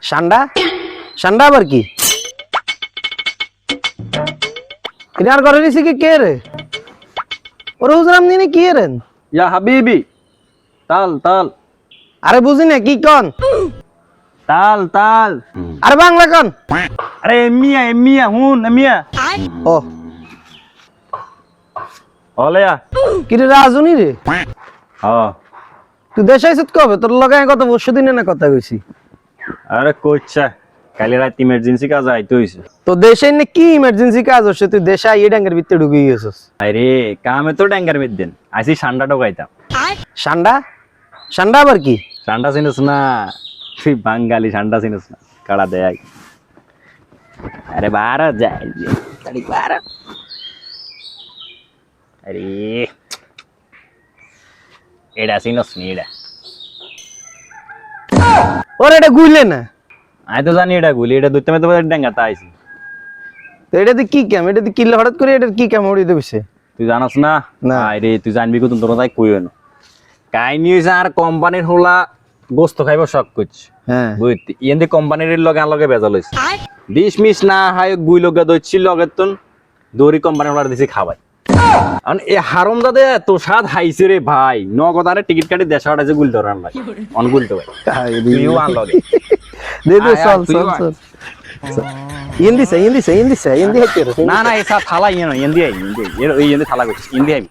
সান্ডা সান্ডা আবার কি কিনার করে দিছি কি কে রে ওরে হুজুর আপনি নি কি রেন ইয়া হাবিবি তাল তাল আরে বুঝি না কি কন তাল তাল আরে বাংলা কন আরে এমিয়া হুন এমিয়া ও হলেয়া কি রে রাজুনি রে হ্যাঁ তুই দেশে আইছত কবে তোর লগে আমি কত বছর দিনে না কথা কইছি আরে কইছা কালি রাত ইমার্জেন্সি কাজ আইতে হইছে তো দেশে নে কি ইমার্জেন্সি কাজ হচ্ছে তুই দেশে আইয়ে ডাঙ্গের ভিতরে ঢুকে গেছস আরে কামে তো ড্যাঙ্গার বেদেন আইসি ঠান্ডা ঢোকাইতাম সান্ডা সান্ডা আবার কি ঠান্ডা চিনিস না তুই বাঙালি ঠান্ডা চিনিস না কাড়া দেয় আরে বারা যায় তারিখ বারা আরে এডা চিনিস নি এডা ওরে এটা গুইলে না আমি তো জানি এটা গুলি এটা দুইতে তো ড্যাঙ্গা তা আইছি তো এটাতে কি কাম এটাতে কিল্লা হঠাৎ করে এটার কি কাম উড়িয়ে দিছে তুই জানাস না না। আরে তুই জানবি কত তোর তাই কইও না কাহিনী হইছে আর কোম্পানির হোলা গোস্ত খাইব শখ করছে হ্যাঁ বুঝতি ইয়েন্দি কোম্পানির লগে বেজাল হইছে ডিসমিস না হয় গুই লগে দইছি লগে তুন দড়ি কোম্পানির হোলা দিছি খাবাই আন এ হারাম দাদা তো স্বাদ হাইছে রে ভাই নগদারে টিকিট কাটি দেশা আছে গুল ধরান ভাই অন গুলতে ভাই তুইও আন লগে দে দে আয়, চল তুইও চল আয়। চল ইন্দি হাইতে রে না না এসা থালা ইয়ে না ইন্দি ইন্দি থালা করছিস ইন্দি আইবি